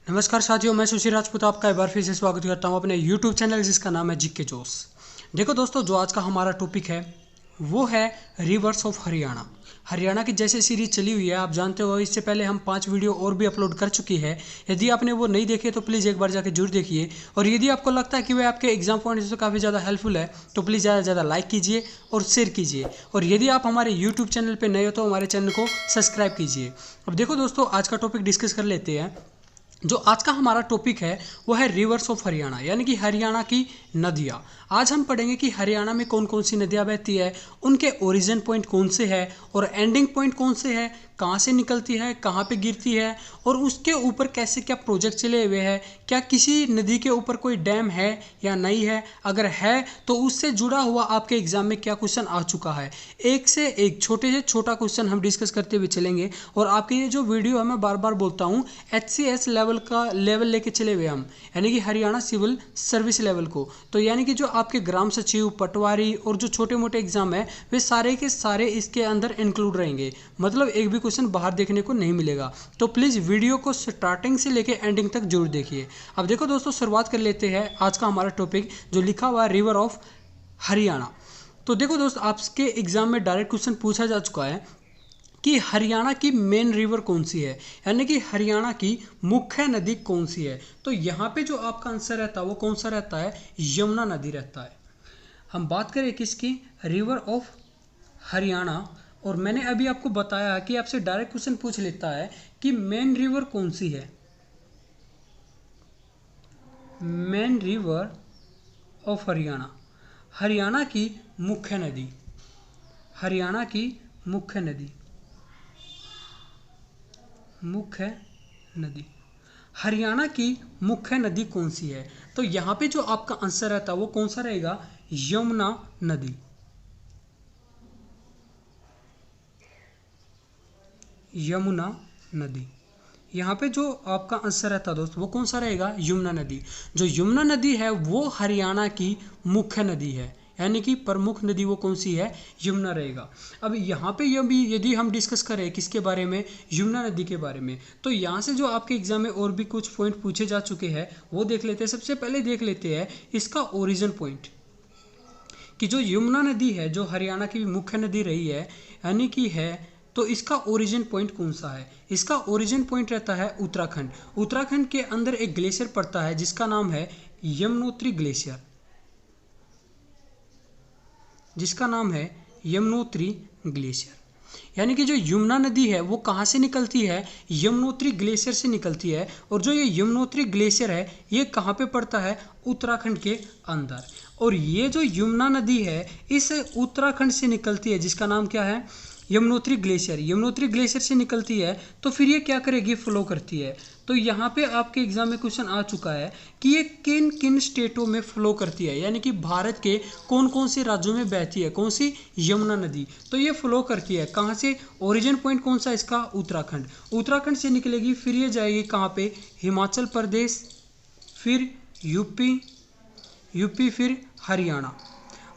नमस्कार साथियों, मैं सुशील राजपूत आपका एक बार फिर से स्वागत करता हूं अपने YouTube चैनल जिसका नाम है जीके जोश। देखो दोस्तों, जो आज का हमारा टॉपिक है वो है रिवर्स ऑफ हरियाणा। हरियाणा की जैसे सीरीज चली हुई है, आप जानते हो इससे पहले हम 5 वीडियो और भी अपलोड कर चुकी है। यदि आपने वो नहीं देखे तो प्लीज़ एक बार जाके जरूर देखिए। और यदि आपको लगता है कि वह आपके एग्जाम पॉइंट से काफ़ी ज़्यादा हेल्पफुल है तो प्लीज़ ज़्यादा से ज़्यादा लाइक कीजिए और शेयर कीजिए। और यदि आप हमारे यूट्यूब चैनल पर नए हो तो हमारे चैनल को सब्सक्राइब कीजिए। अब देखो दोस्तों, आज का टॉपिक डिस्कस कर लेते हैं। जो आज का हमारा टॉपिक है वो है रिवर्स ऑफ हरियाणा, यानी कि हरियाणा की नदियाँ। आज हम पढ़ेंगे कि हरियाणा में कौन कौन सी नदियाँ बहती है, उनके ओरिजिन पॉइंट कौन से है और एंडिंग पॉइंट कौन से है, कहाँ से निकलती है, कहाँ पे गिरती है और उसके ऊपर कैसे क्या प्रोजेक्ट चले हुए हैं, क्या किसी नदी के ऊपर कोई डैम है या नहीं है, अगर है तो उससे जुड़ा हुआ आपके एग्जाम में क्या क्वेश्चन आ चुका है। एक से एक छोटे से छोटा क्वेश्चन हम डिस्कस करते हुए चलेंगे। और आपके ये जो वीडियो है, मैं बार बार बोलता हूँ, HCS लेवल लेके चले हुए हम, यानी कि हरियाणा सिविल सर्विस लेवल को। तो यानी कि जो आपके ग्राम सचिव, पटवारी और जो छोटे मोटे एग्जाम है वे सारे के सारे इसके अंदर इंक्लूड रहेंगे। मतलब एक भी क्वेश्चन बाहर देखने को नहीं मिलेगा। तो प्लीज़ वीडियो को स्टार्टिंग से लेके एंडिंग तक जरूर देखिए। अब देखो दोस्तों, शुरुआत कर लेते हैं आज का हमारा टॉपिक जो लिखा हुआ है रिवर ऑफ हरियाणा। तो देखो दोस्तों, आपके एग्जाम में डायरेक्ट क्वेश्चन पूछा जा चुका है कि हरियाणा की मेन रिवर कौन सी है, यानी कि हरियाणा की मुख्य नदी कौन सी है। तो यहाँ पे जो आपका आंसर रहता है वो कौन सा रहता है, यमुना नदी रहता है। हम बात करें किसकी, रिवर ऑफ हरियाणा। और मैंने अभी आपको बताया कि आपसे डायरेक्ट क्वेश्चन पूछ लेता है कि मेन रिवर कौन सी है। Main river of Haryana, Haryana की मुख्य नदी, हरियाणा की मुख्य नदी, मुख्य नदी, हरियाणा की मुख्य नदी कौन सी है। तो यहाँ पे जो आपका आंसर रहता है वो कौन सा रहेगा, यमुना नदी। यमुना नदी, यहाँ पे जो आपका आंसर रहता है दोस्त वो कौन सा रहेगा, यमुना नदी। जो यमुना नदी है वो हरियाणा की मुख्य नदी है, यानी कि प्रमुख नदी वो कौन सी है, यमुना रहेगा। अब यहाँ पे यदि हम डिस्कस करें किसके बारे में, यमुना नदी के बारे में, तो यहाँ से जो आपके एग्जाम में और भी कुछ पॉइंट पूछे जा चुके हैं वो देख लेते हैं। सबसे पहले देख लेते हैं इसका ओरिजिन पॉइंट, कि जो यमुना नदी है जो हरियाणा की मुख्य नदी रही है यानी कि है, तो इसका ओरिजिन पॉइंट कौन सा है। इसका ओरिजिन पॉइंट रहता है उत्तराखंड। उत्तराखंड के अंदर एक ग्लेशियर पड़ता है जिसका नाम है यमुनोत्री ग्लेशियर, जिसका नाम है यमुनोत्री ग्लेशियर। यानी कि जो यमुना नदी है वो कहाँ से निकलती है, यमुनोत्री ग्लेशियर से निकलती है। और जो ये यमुनोत्री ग्लेशियर है ये कहाँ पे पड़ता है, उत्तराखंड के अंदर। और ये जो यमुना नदी है इस उत्तराखंड से निकलती है जिसका नाम क्या है, यमुनोत्री ग्लेशियर। यमुनोत्री ग्लेशियर से निकलती है तो फिर ये क्या करेगी, फ्लो करती है। तो यहाँ पे आपके एग्जाम में क्वेश्चन आ चुका है कि ये किन किन स्टेटों में फ्लो करती है, यानी कि भारत के कौन कौन से राज्यों में बहती है कौन सी यमुना नदी। तो ये फ्लो करती है कहाँ से, ओरिजिन पॉइंट कौन सा इसका, उत्तराखंड। उत्तराखंड से निकलेगी फिर ये जाएगी कहाँ पे, हिमाचल प्रदेश, फिर यूपी फिर हरियाणा।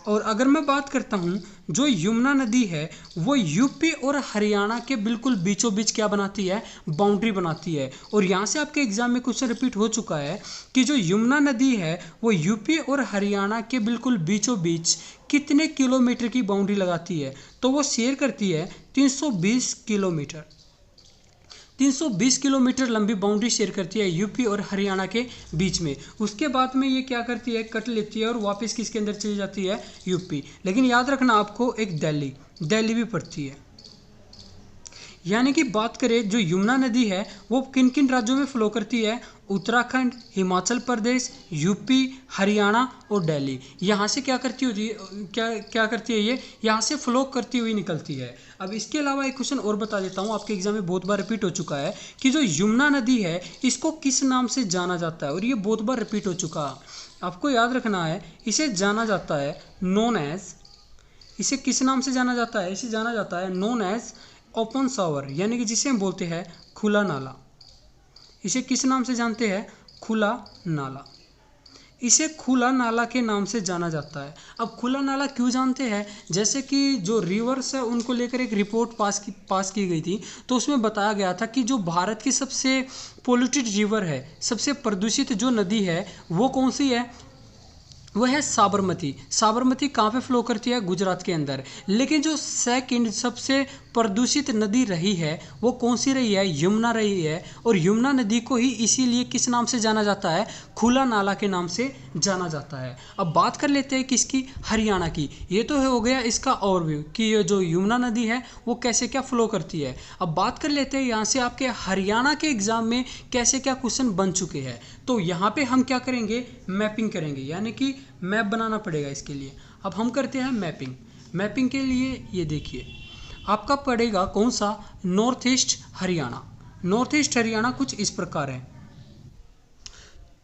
और अगर मैं बात करता हूँ, जो यमुना नदी है वो यूपी और हरियाणा के बिल्कुल बीचों बीच क्या बनाती है, बाउंड्री बनाती है। और यहाँ से आपके एग्जाम में क्वेश्चन रिपीट हो चुका है कि जो यमुना नदी है वो यूपी और हरियाणा के बिल्कुल बीचों बीच कितने किलोमीटर की बाउंड्री लगाती है। तो वो शेयर करती है 320 किलोमीटर। 320 किलोमीटर लंबी बाउंड्री शेयर करती है यूपी और हरियाणा के बीच में। उसके बाद में ये क्या करती है, कट लेती है और वापस किसके अंदर चली जाती है, यूपी। लेकिन याद रखना आपको एक दिल्ली भी पड़ती है। यानी कि बात करें जो यमुना नदी है वो किन किन राज्यों में फ्लो करती है, उत्तराखंड, हिमाचल प्रदेश, यूपी, हरियाणा और दिल्ली। यहाँ से क्या करती होती है, क्या करती है, ये यहाँ से फ्लो करती हुई निकलती है। अब इसके अलावा एक क्वेश्चन और बता देता हूँ, आपके एग्जाम में बहुत बार रिपीट हो चुका है कि जो यमुना नदी है इसको किस नाम से जाना जाता है। और ये बहुत बार रिपीट हो चुका है, आपको याद रखना है। इसे जाना जाता है नोन एज, इसे किस नाम से जाना जाता है, इसे जाना जाता है नोन एज ओपन शॉवर, यानी कि जिसे हम बोलते हैं खुला नाला। इसे किस नाम से जानते हैं, खुला नाला। इसे खुला नाला के नाम से जाना जाता है। अब खुला नाला क्यों जानते हैं, जैसे कि जो रिवर्स है उनको लेकर एक रिपोर्ट पास की गई थी, तो उसमें बताया गया था कि जो भारत की सबसे पोल्यूटेड रिवर है, सबसे प्रदूषित जो नदी है वो कौन सी है, वह है साबरमती। साबरमती कहाँ पे फ्लो करती है, गुजरात के अंदर। लेकिन जो सेकंड सबसे प्रदूषित नदी रही है वो कौन सी रही है, यमुना रही है। और यमुना नदी को ही इसीलिए किस नाम से जाना जाता है, खुला नाला के नाम से जाना जाता है। अब बात कर लेते हैं किसकी, हरियाणा की। ये तो हो गया इसका ओवरव्यू कि ये जो यमुना नदी है वो कैसे क्या फ्लो करती है। अब बात कर लेते हैं यहाँ से आपके हरियाणा के एग्जाम में कैसे क्या क्वेश्चन बन चुके हैं। तो यहाँ पे हम क्या करेंगे, मैपिंग करेंगे, यानी कि मैप बनाना पड़ेगा इसके लिए। अब हम करते हैं मैपिंग। मैपिंग के लिए ये देखिए आपका पड़ेगा कौन सा, north east Haryana. North east Haryana कुछ इस प्रकार है।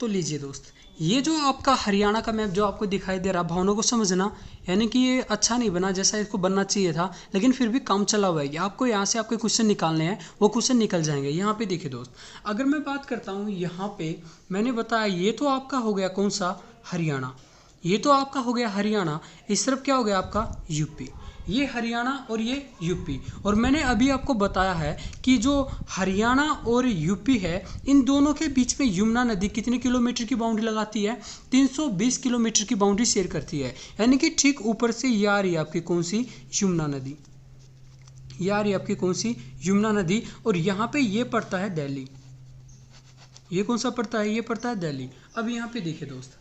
तो लीजिए दोस्त, ये जो आपका हरियाणा का मैप जो आपको दिखाई दे रहा, भावना को समझना, यानी कि ये अच्छा नहीं बना जैसा इसको बनना चाहिए था, लेकिन फिर भी काम चला हुआ है। आपको यहाँ से आपके क्वेश्चन निकालने हैं, वो क्वेश्चन निकल जाएंगे। यहाँ पे देखिए दोस्त, अगर मैं बात करता हूँ यहाँ पे मैंने बताया ये तो आपका हो गया कौन सा, हरियाणा। ये तो आपका हो गया हरियाणा। इस तरफ क्या हो गया आपका, यूपी। ये हरियाणा और ये यूपी। और मैंने अभी आपको बताया है कि जो हरियाणा और यूपी है, इन दोनों के बीच में यमुना नदी कितने किलोमीटर की बाउंड्री लगाती है, 320 किलोमीटर की बाउंड्री शेयर करती है। यानी कि ठीक ऊपर से ये आ रही है आपकी कौन सी, यमुना नदी। ये आ रही है आपकी कौन सी, यमुना नदी। और यहाँ पे ये पड़ता है दिल्ली। ये कौन सा पड़ता है, ये पड़ता है दिल्ली। अब यहाँ पे देखिए दोस्त,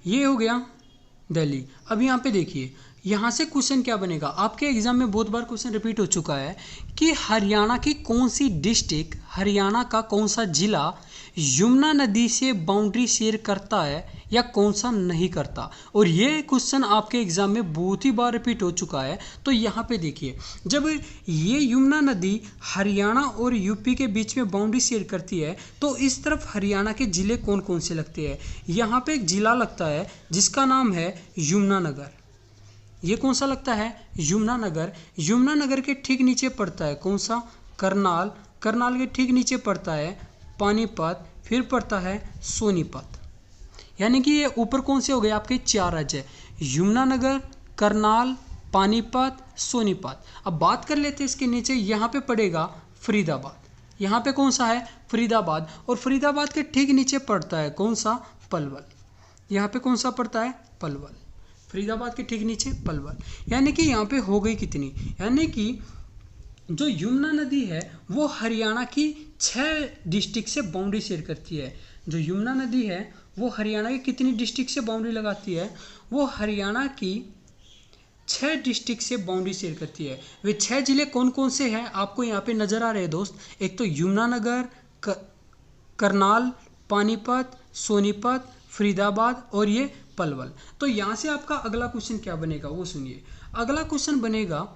ये हो गया दिल्ली। अब यहाँ पे देखिए, यहाँ से क्वेश्चन क्या बनेगा, आपके एग्जाम में बहुत बार क्वेश्चन रिपीट हो चुका है कि हरियाणा की कौन सी डिस्ट्रिक्ट, हरियाणा का कौन सा जिला यमुना नदी से बाउंड्री शेयर करता है या कौन सा नहीं करता। और ये क्वेश्चन आपके एग्जाम में बहुत ही बार रिपीट हो चुका है। तो यहाँ पे देखिए, जब ये यमुना नदी हरियाणा और यूपी के बीच में बाउंड्री शेयर करती है, तो इस तरफ हरियाणा के ज़िले कौन कौन से लगते हैं। यहाँ पे एक ज़िला लगता है जिसका नाम है यमुनानगर। ये कौन सा लगता है, यमुनानगर। यमुनानगर के ठीक नीचे पड़ता है कौन सा, करनाल। करनाल के ठीक नीचे पड़ता है पानीपत, फिर पड़ता है सोनीपत। यानी कि ये ऊपर कौन से हो गए आपके, 4 राज्य, यमुनानगर, करनाल, पानीपत, सोनीपत। अब बात कर लेते हैं इसके नीचे, यहाँ पे पड़ेगा फरीदाबाद। यहाँ पे कौन सा है, फरीदाबाद। और फरीदाबाद के ठीक नीचे पड़ता है कौन सा, पलवल। यहाँ पे कौन सा पड़ता है, पलवल। फरीदाबाद के ठीक नीचे पलवल। यानी कि यहाँ पे हो गई कितनी, यानी कि जो यमुना नदी है वो हरियाणा की 6 डिस्ट्रिक्ट से बाउंड्री शेयर करती है। जो यमुना नदी है वो हरियाणा की कितनी डिस्ट्रिक्ट से बाउंड्री लगाती है, वो हरियाणा की 6 डिस्ट्रिक्ट से बाउंड्री शेयर करती है। वे 6 जिले कौन कौन से हैं आपको यहाँ पे नजर आ रहे हैं दोस्त। एक तो यमुनानगर, करनाल, पानीपत, सोनीपत, फरीदाबाद और ये पलवल। तो यहाँ से आपका अगला क्वेश्चन क्या बनेगा वो सुनिए। अगला क्वेश्चन बनेगा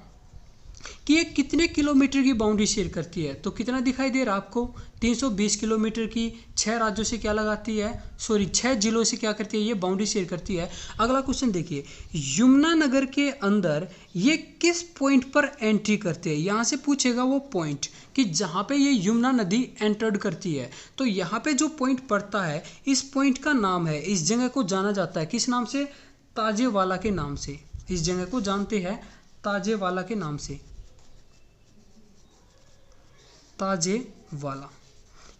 कि ये कितने किलोमीटर की बाउंड्री शेयर करती है। तो कितना दिखाई दे रहा है आपको, 320 किलोमीटर की। 6 राज्यों से क्या लगाती है, 6 जिलों से क्या करती है, ये बाउंड्री शेयर करती है। अगला क्वेश्चन देखिए, यमुनानगर के अंदर ये किस पॉइंट पर एंट्री करते हैं। यहाँ से पूछेगा वो पॉइंट कि जहाँ पे ये यमुना नदी एंटर्ड करती है। तो यहाँ पे जो पॉइंट पड़ता है, इस पॉइंट का नाम है, इस जगह को जाना जाता है किस नाम से, ताजेवाला के नाम से। इस जगह को जानते हैं ताजेवाला के नाम से, ताजेवाला।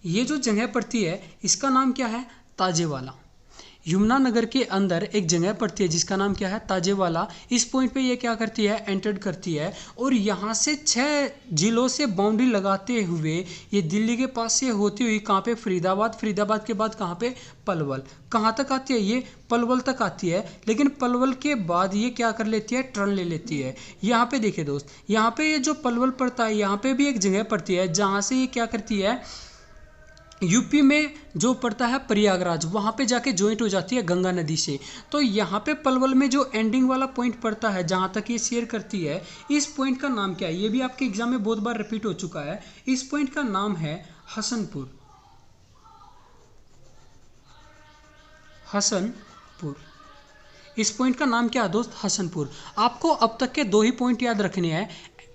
ये जो जगह पड़ती है इसका नाम क्या है, ताजेवाला। यमुनानगर के अंदर एक जगह पड़ती है जिसका नाम क्या है, ताजेवाला। इस पॉइंट पे ये क्या करती है, एंटर्ड करती है। और यहाँ से 6 जिलों से बाउंड्री लगाते हुए ये दिल्ली के पास से होती हुई कहाँ पे, फरीदाबाद। फरीदाबाद के बाद कहाँ पे, पलवल। कहाँ तक आती है, ये पलवल तक आती है। लेकिन पलवल के बाद ये क्या कर लेती है, टर्न ले लेती है। यहाँ पे देखिए दोस्त, यहाँ पे ये जो पलवल पड़ता है, यहाँ पे भी एक जगह पड़ती है जहाँ से ये क्या करती है, यूपी में जो पड़ता है प्रयागराज, वहाँ पे जाके ज्वाइंट हो जाती है गंगा नदी से। तो यहाँ पे पलवल में जो एंडिंग वाला पॉइंट पड़ता है जहाँ तक ये शेयर करती है, इस पॉइंट का नाम क्या है, ये भी आपके एग्जाम में बहुत बार रिपीट हो चुका है। इस पॉइंट का नाम है हसनपुर। हसनपुर, इस पॉइंट का नाम क्या है दोस्त, हसनपुर। आपको अब तक के 2 ही पॉइंट याद रखने हैं।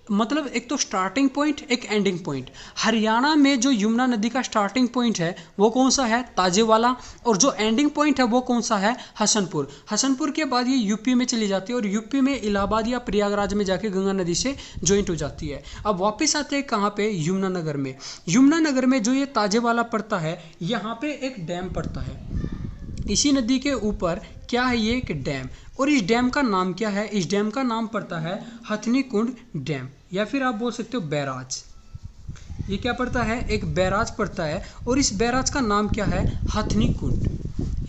मतलब एक तो स्टार्टिंग पॉइंट, एक एंडिंग पॉइंट। हरियाणा में जो यमुना नदी का स्टार्टिंग पॉइंट है वो कौन सा है, ताजेवाला, और जो एंडिंग पॉइंट है वो कौन सा है, हसनपुर। हसनपुर के बाद ये यूपी में चली जाती है और यूपी में इलाहाबाद या प्रयागराज में जाके गंगा नदी से ज्वाइंट हो जाती है। अब वापस आते हैं कहाँ पे, यमुनानगर में। यमुनानगर में जो ये ताजेवाला पड़ता है, यहाँ पे एक डैम पड़ता है। इसी नदी के ऊपर क्या है, ये एक डैम, और इस डैम का नाम क्या है, इस डैम का नाम पड़ता है हथनी कुंड डैम, या फिर आप बोल सकते हो बैराज। ये क्या पड़ता है, एक बैराज पड़ता है, और इस बैराज का नाम क्या है, हथनी कुंड।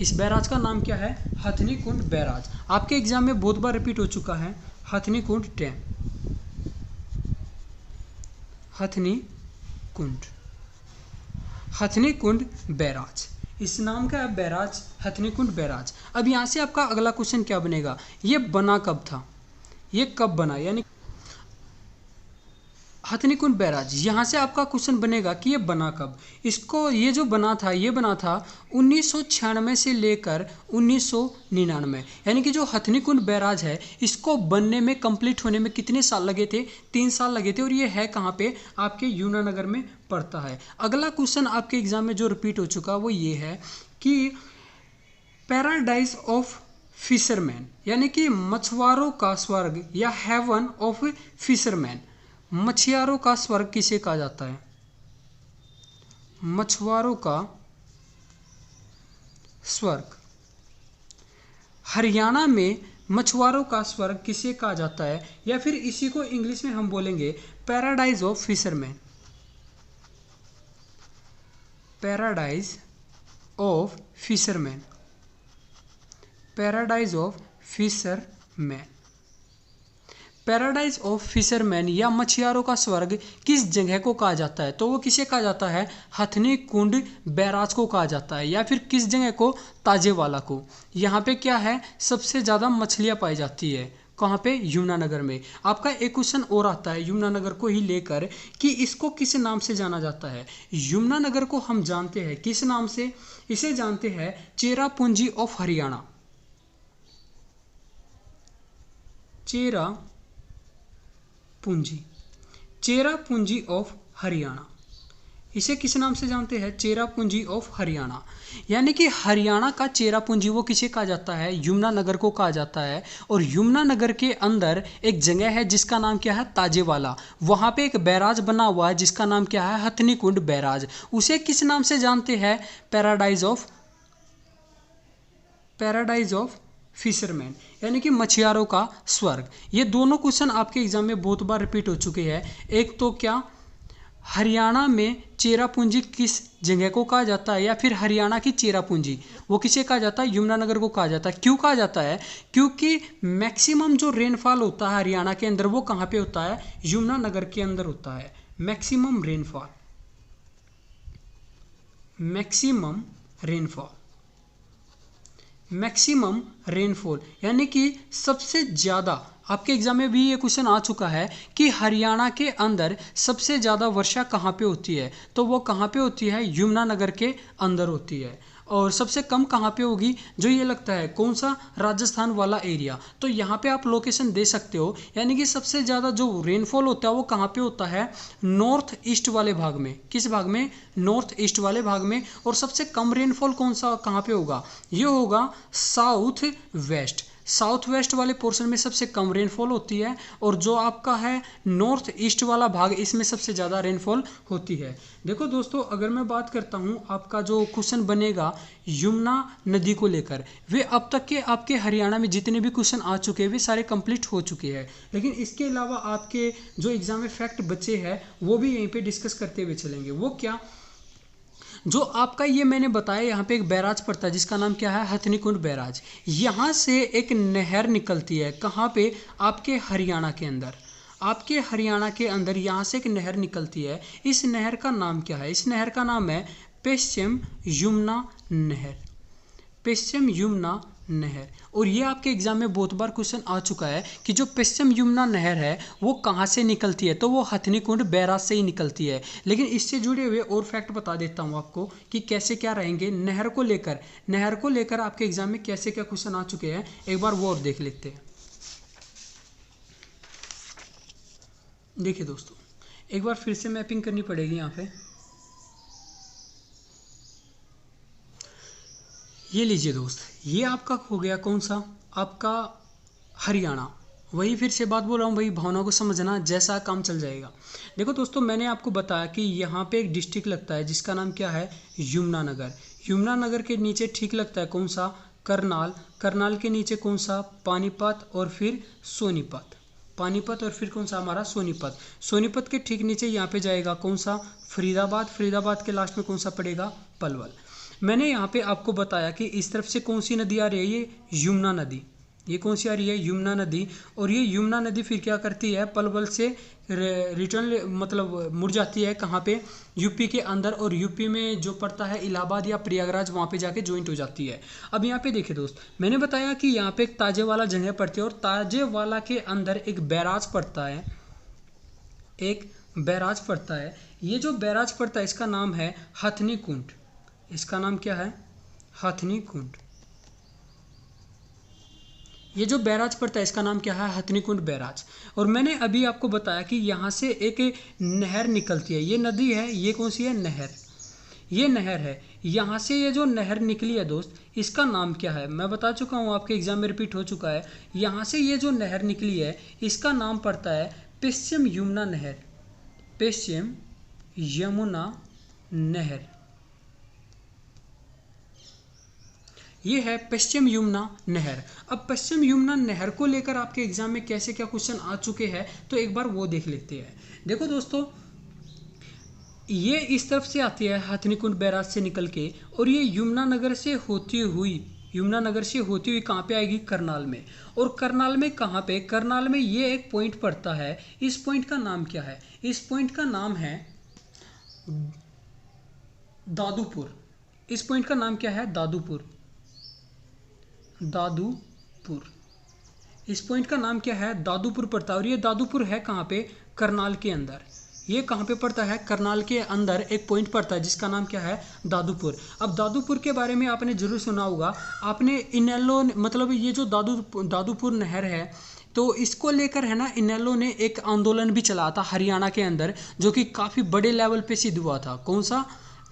इस बैराज का नाम क्या है, हथनी कुंड बैराज। आपके एग्जाम में बहुत बार रिपीट हो चुका है, हथनी कुंड डैम, हथनी कुंड, हथनी कुंड बैराज। इस नाम का है बैराज, हथनी कुंड बैराज। अब यहाँ से आपका अगला क्वेश्चन क्या बनेगा, ये बना कब था, ये कब बना, यानी हथनी कुंड बैराज। यहाँ से आपका क्वेश्चन बनेगा कि ये बना कब। इसको, ये जो बना था, ये बना था 1996 से लेकर 1999, यानी कि जो हथनी कुंड बैराज है इसको बनने में, कंप्लीट होने में कितने साल लगे थे, 3 साल लगे थे, और ये है कहाँ पे, आपके यमुनानगर में पड़ता है। अगला क्वेश्चन आपके एग्जाम में जो रिपीट हो चुका वो ये है कि पैराडाइज ऑफ फिशरमैन, यानी कि मछुआरों का स्वर्ग या हेवन ऑफ फिशरमैन, मछुआरों का स्वर्ग किसे कहा जाता है, मछुआरों का स्वर्ग। हरियाणा में मछुआरों का स्वर्ग किसे कहा जाता है, या फिर इसी को इंग्लिश में हम बोलेंगे paradise of fisherman, paradise of fisherman, paradise of fisherman. Paradise of fisherman या मछुआरों का स्वर्ग किस जगह को कहा जाता है, तो वो किसे कहा जाता है, हथनी कुंड बैराज को कहा जाता है, या फिर किस जगह को, ताजेवाला को। यहाँ पे क्या है, सबसे ज़्यादा मछलियाँ पाई जाती है, कहाँ पे, यमुनानगर में। आपका एक क्वेश्चन और आता है यमुनानगर को ही लेकर कि इसको किस नाम से जाना जाता है। यमुनानगर को हम जानते हैं किस नाम से, इसे जानते हैं चेरापूंजी ऑफ हरियाणा, चेरापूंजी ऑफ हरियाणा। इसे किस नाम से जानते हैं, चेरापूंजी ऑफ हरियाणा। यानी कि हरियाणा का चेरापूंजी वो किसे कहा जाता है, यमुनानगर को कहा जाता है। और यमुनानगर के अंदर एक जगह है जिसका नाम क्या है, ताजेवाला। वहाँ पे एक बैराज बना हुआ है जिसका नाम क्या है, हथनी कुंड बैराज। उसे किस नाम से जानते हैं, पैराडाइज ऑफ फिशरमैन, यानी कि मछुआरों का स्वर्ग। ये दोनों क्वेश्चन आपके एग्जाम में बहुत बार रिपीट हो चुके हैं। एक तो क्या, हरियाणा में चेरापूंजी किस जगह को कहा जाता है, या फिर हरियाणा की चेरापूंजी वो किसे कहा जाता है, यमुनानगर को कहा जाता है। क्यों कहा जाता है, क्योंकि मैक्सिमम जो रेनफॉल होता है हरियाणा के अंदर वो कहाँ पे होता है, यमुनानगर के अंदर होता है। मैक्सिमम रेनफॉल, मैक्सिमम रेनफॉल, यानी कि सबसे ज़्यादा, आपके एग्जाम में भी ये क्वेश्चन आ चुका है कि हरियाणा के अंदर सबसे ज़्यादा वर्षा कहाँ पे होती है, तो वो कहाँ पे होती है, यमुनानगर के अंदर होती है। और सबसे कम कहाँ पे होगी, जो ये लगता है कौन सा, राजस्थान वाला एरिया। तो यहाँ पे आप लोकेशन दे सकते हो, यानी कि सबसे ज़्यादा जो रेनफॉल होता है वो कहाँ पे होता है, नॉर्थ ईस्ट वाले भाग में। किस भाग में, नॉर्थ ईस्ट वाले भाग में। और सबसे कम रेनफॉल कौन सा, कहाँ पे होगा, ये होगा साउथ वेस्ट वाले पोर्शन में सबसे कम रेनफॉल होती है। और जो आपका है नॉर्थ ईस्ट वाला भाग, इसमें सबसे ज़्यादा रेनफॉल होती है। देखो दोस्तों, अगर मैं बात करता हूँ, आपका जो क्वेश्चन बनेगा यमुना नदी को लेकर, वे अब तक के आपके हरियाणा में जितने भी क्वेश्चन आ चुके हैं वे सारे कंप्लीट हो चुके हैं। लेकिन इसके अलावा आपके जो एग्जाम में फैक्ट बचे हैं वो भी यहीं पे डिस्कस करते हुए चलेंगे। वो क्या, जो आपका ये मैंने बताया, यहाँ पे एक बैराज पड़ता है जिसका नाम क्या है, हथनी कुंड बैराज। यहाँ से एक नहर निकलती है, कहाँ पे, आपके हरियाणा के अंदर। आपके हरियाणा के अंदर यहाँ से एक नहर निकलती है। इस नहर का नाम क्या है, इस नहर का नाम है पश्चिम यमुना नहर, पश्चिम यमुना नहर। और ये आपके एग्जाम में बहुत बार क्वेश्चन आ चुका है कि जो पश्चिम यमुना नहर है वो कहाँ से निकलती है, तो वो हथनी कुंड बैराज से ही निकलती है। लेकिन इससे जुड़े हुए और फैक्ट बता देता हूँ आपको कि कैसे क्या रहेंगे नहर को लेकर आपके एग्जाम में कैसे क्या क्वेश्चन आ चुके हैं, एक बार वो और देख लेते हैं। देखिए दोस्तों, एक बार फिर से मैपिंग करनी पड़ेगी यहाँ पे। ये लीजिए दोस्त, ये आपका हो गया कौन सा, आपका हरियाणा। वही फिर से बात बोल रहा हूँ भाई, भावना को समझना, जैसा काम चल जाएगा। देखो दोस्तों, मैंने आपको बताया कि यहाँ पे एक डिस्ट्रिक्ट लगता है जिसका नाम क्या है, यमुनानगर। यमुनानगर के नीचे ठीक लगता है कौन सा, करनाल। करनाल के नीचे कौन सा, पानीपत और फिर सोनीपत। पानीपत और फिर कौन सा हमारा, सोनीपत। सोनीपत के ठीक नीचे यहाँ पे जाएगा कौन सा, फरीदाबाद। फरीदाबाद के लास्ट में कौन सा पड़ेगा, पलवल। मैंने यहाँ पे आपको बताया कि इस तरफ से कौन सी नदी आ रही है, ये यमुना नदी। ये कौन सी आ रही है, यमुना नदी। और ये यमुना नदी फिर क्या करती है, पलवल से रिटर्न मतलब मुड़ जाती है कहाँ पे, यूपी के अंदर। और यूपी में जो पड़ता है इलाहाबाद या प्रयागराज, वहाँ पे जाके ज्वाइंट हो जाती है। अब यहाँ पे देखिए दोस्त, मैंने बताया कि यहाँ पे एक ताजेवाला जगह पड़ती है और ताजेवाला के अंदर एक बैराज पड़ता है, एक बैराज पड़ता है। ये जो बैराज पड़ता है इसका नाम है हथनी कुंड। इसका नाम क्या है, हथनी कुंड। ये जो बैराज पड़ता है इसका नाम क्या है, हथनी कुंड बैराज। और मैंने अभी आपको बताया कि यहाँ से एक नहर निकलती है, ये नदी है, ये कौन सी है, नहर। ये नहर है, यहाँ से ये जो नहर निकली है दोस्त, इसका नाम क्या है, मैं बता चुका हूँ, आपके एग्जाम में रिपीट हो चुका है। यहाँ से ये जो नहर निकली है इसका नाम पड़ता है पश्चिम यमुना नहर। पश्चिम यमुना नहर, ये है पश्चिम यमुना नहर। अब पश्चिम यमुना नहर को लेकर आपके एग्जाम में कैसे क्या क्वेश्चन आ चुके हैं, तो एक बार वो देख लेते हैं। देखो दोस्तों, ये इस तरफ से आती है हथनीकुंड बैराज से निकल के, और ये यमुनानगर से होती हुई कहाँ पे आएगी, करनाल में। और करनाल में कहाँ पे, करनाल में ये एक पॉइंट पड़ता है। इस पॉइंट का नाम क्या है, इस पॉइंट का नाम है दादूपुर। इस पॉइंट का नाम क्या है, दादूपुर। दादूपुर, इस पॉइंट का नाम क्या है, दादूपुर पड़ता है। और ये दादूपुर है कहाँ पे, करनाल के अंदर। ये कहाँ पे पड़ता है, करनाल के अंदर एक पॉइंट पड़ता है जिसका नाम क्या है, दादूपुर। अब दादूपुर के बारे में आपने जरूर सुना होगा, आपने इनेलो मतलब ये जो दादूपुर नहर है, तो इसको लेकर है ना, इनेलो ने एक आंदोलन भी चलाया था हरियाणा के अंदर, जो कि काफ़ी बड़े लेवल पे सिद्ध हुआ था। कौन सा,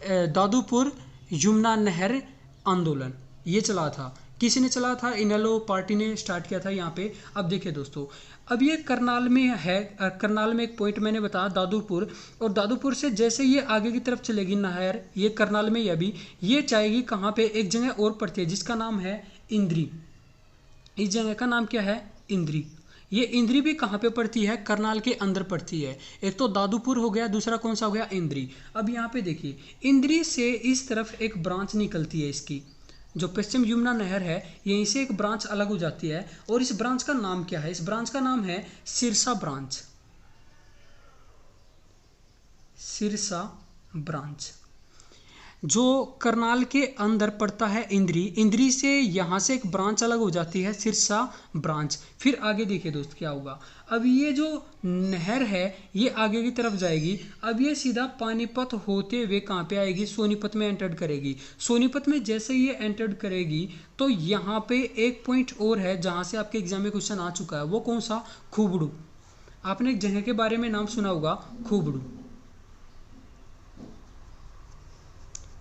दादूपुर यमुना नहर आंदोलन, ये चला था। किसी ने चला था, इनेलो पार्टी ने स्टार्ट किया था यहाँ पे। अब देखिए दोस्तों, अब ये करनाल में है, करनाल में एक पॉइंट मैंने बताया दादूपुर। और दादूपुर से जैसे ये आगे की तरफ चलेगी नहर, ये करनाल में अभी ये जाएगी कहाँ पे, एक जगह और पड़ती है जिसका नाम है इंद्री। इस जगह का नाम क्या है, इंद्री। ये इंद्री भी कहाँ पे पड़ती है, करनाल के अंदर पड़ती है। एक तो दादूपुर हो गया, दूसरा कौन सा हो गया, इंद्री। अब यहाँ पे देखिए, इंद्री से इस तरफ एक ब्रांच निकलती है इसकी, जो पश्चिम यमुना नहर है, यहीं से एक ब्रांच अलग हो जाती है। और इस ब्रांच का नाम क्या है, इस ब्रांच का नाम है सिरसा ब्रांच। सिरसा ब्रांच, जो करनाल के अंदर पड़ता है इंद्री। इंद्री से यहाँ से एक ब्रांच अलग हो जाती है, सिरसा ब्रांच। फिर आगे देखिए दोस्त क्या होगा, अब ये जो नहर है ये आगे की तरफ जाएगी। अब ये सीधा पानीपत होते हुए कहाँ पे आएगी, सोनीपत में एंटर करेगी। सोनीपत में जैसे ये एंटर करेगी तो यहाँ पे एक पॉइंट और है जहाँ से आपके एग्जाम में क्वेश्चन आ चुका है, वो कौन सा, खूबड़ू। आपने एक जगह के बारे में नाम सुना होगा, खूबड़ू।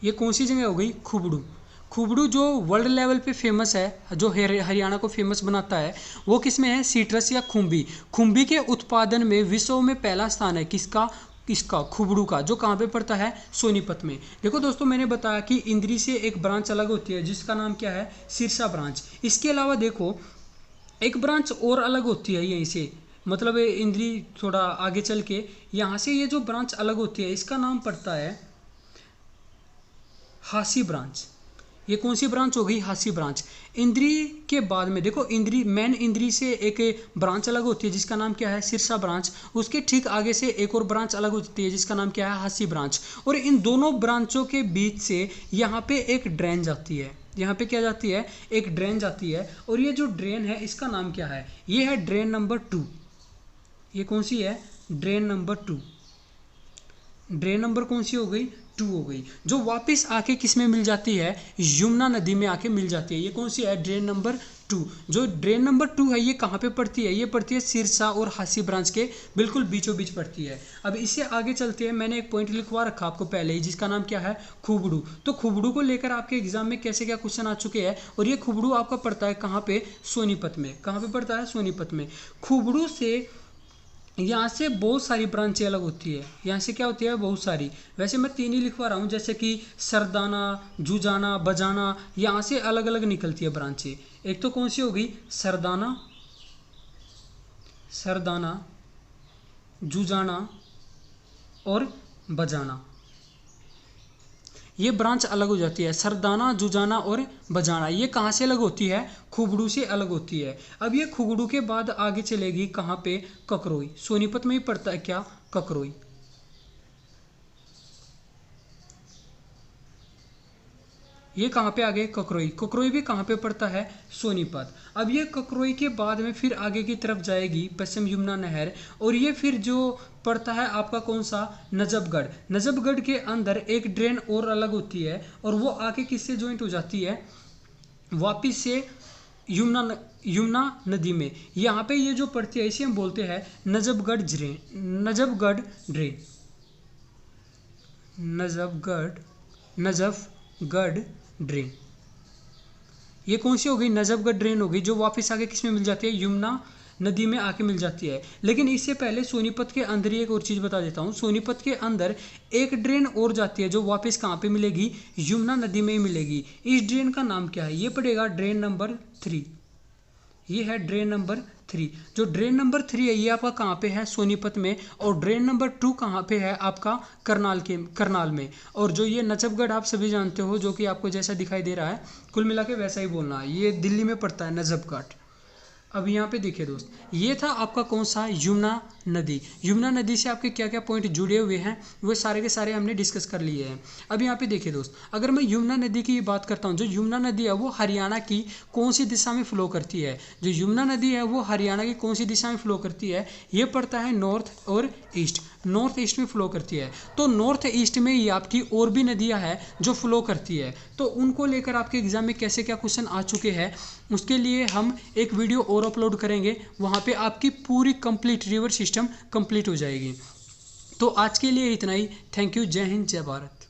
ये कौन सी जगह हो गई, खूबड़ू। खूबड़ू जो वर्ल्ड लेवल पे फेमस है, जो हरियाणा को फेमस बनाता है, वो किस में है, सीट्रस या खुम्बी। खुम्बी के उत्पादन में विश्व में पहला स्थान है, किसका, इसका खूबड़ू का, जो कहाँ पे पड़ता है, सोनीपत में। देखो दोस्तों, मैंने बताया कि इंद्री से एक ब्रांच अलग होती है जिसका नाम क्या है, सिरसा ब्रांच। इसके अलावा देखो एक ब्रांच और अलग होती है यहीं से, मतलब इंद्री थोड़ा आगे चल के यहाँ से ये जो ब्रांच अलग होती है इसका नाम पड़ता है हासी ब्रांच। ये कौन सी ब्रांच हो गई, हासी ब्रांच। इंद्री के बाद में देखो, इंद्री मेन इंद्री से एक ब्रांच अलग होती है जिसका नाम क्या है, सिरसा ब्रांच। उसके ठीक आगे से एक और ब्रांच अलग होती है जिसका नाम क्या है, हासी ब्रांच। और इन दोनों ब्रांचों के बीच से यहाँ पे एक ड्रेन जाती है, यहाँ पे क्या जाती है, एक ड्रेन जाती है। और ये जो ड्रेन है इसका नाम क्या है, ये है ड्रेन नंबर 2। ये कौन सी है, ड्रेन नंबर 2। ड्रेन नंबर कौन सी हो गई, 2 हो गई, जो वापस आके किस में मिल जाती है, यमुना नदी में आके मिल जाती है। ये कौन सी है, ड्रेन नंबर 2। जो ड्रेन नंबर 2 है ये कहाँ पे पड़ती है, ये पड़ती है सिरसा और हासी ब्रांच के बिल्कुल बीचों बीच पड़ती है। अब इससे आगे चलते हैं, मैंने एक पॉइंट लिखवा रखा आपको पहले ही, जिसका नाम क्या है, खुबड़ू। तो खुबड़ू को लेकर आपके एग्जाम में कैसे क्या क्वेश्चन आ चुके हैं, और ये खुबड़ू आपका पड़ता है कहाँ पे, सोनीपत में। कहाँ पे पड़ता है, सोनीपत में। खुबड़ू से यहाँ से बहुत सारी ब्रांचें अलग होती है, यहाँ से क्या होती है, बहुत सारी। वैसे मैं 3 ही लिखवा रहा हूँ, जैसे कि सरदाना, जुजाना, बजाना, यहाँ से अलग अलग निकलती है ब्रांचें। एक तो कौन सी होगी, सरदाना, सरदाना, जुजाना और बजाना, ये ब्रांच अलग हो जाती है। सरदाना, जुजाना और बजाना ये कहाँ से अलग होती है, खुबड़ू से अलग होती है। अब ये खुबड़ू के बाद आगे चलेगी कहाँ पे, ककरोई। सोनीपत में ही पड़ता है क्या, ककरोई। ये कहाँ पे आगे, ककरोई। ककरोई भी कहाँ पे पड़ता है, सोनीपत। अब ये ककरोई के बाद में फिर आगे की तरफ जाएगी पश्चिम यमुना नहर, और ये फिर जो पड़ता है आपका कौन सा, नजफगढ़। नजफगढ़ के अंदर एक ड्रेन और अलग होती है, और वो आके किससे ज्वाइंट हो जाती है, वापिस से यमुना नदी में। यहाँ पे ये जो पड़ती है इसे हम बोलते हैं Najafgarh drain, Najafgarh drain, Najafgarh drain. ये कौन सी हो गई, नजफगढ़ ड्रेन हो गई, जो वापस आके किस में मिल जाती है, यमुना नदी में आके मिल जाती है। लेकिन इससे पहले सोनीपत के अंदर ही एक और चीज़ बता देता हूँ। सोनीपत के अंदर एक ड्रेन और जाती है, जो वापस कहाँ पे मिलेगी, यमुना नदी में ही मिलेगी। इस ड्रेन का नाम क्या है, ये पड़ेगा ड्रेन नंबर 3। ये है ड्रेन नंबर 3। जो ड्रेन नंबर 3 है ये आपका कहाँ पे है, सोनीपत में। और ड्रेन नंबर 2 कहाँ पे है, आपका करनाल में। और जो ये नजफगढ़ आप सभी जानते हो, जो कि आपको जैसा दिखाई दे रहा है, कुल मिला के वैसा ही बोलना है, ये दिल्ली में पड़ता है नजफगढ़। अब यहाँ पे देखिए दोस्त, ये था आपका कौन सा, यमुना नदी। यमुना नदी से आपके क्या क्या पॉइंट जुड़े हुए हैं वो सारे के सारे हमने डिस्कस कर लिए हैं। अब यहाँ पे देखिए दोस्त, अगर मैं यमुना नदी की बात करता हूँ, जो यमुना नदी है वो हरियाणा की कौन सी दिशा में फ्लो करती है, जो यमुना नदी है वो हरियाणा की कौन सी दिशा में फ्लो करती है, ये पड़ता है नॉर्थ और ईस्ट, नॉर्थ ईस्ट में फ्लो करती है। तो नॉर्थ ईस्ट में ही आपकी और भी नदियाँ हैं जो फ्लो करती है, तो उनको लेकर आपके एग्जाम में कैसे क्या क्वेश्चन आ चुके हैं, उसके लिए हम एक वीडियो और अपलोड करेंगे। वहाँ पे आपकी पूरी कंप्लीट रिवर सिस्टम कंप्लीट हो जाएगी। तो आज के लिए इतना ही। Thank you. जय हिंद, जय भारत।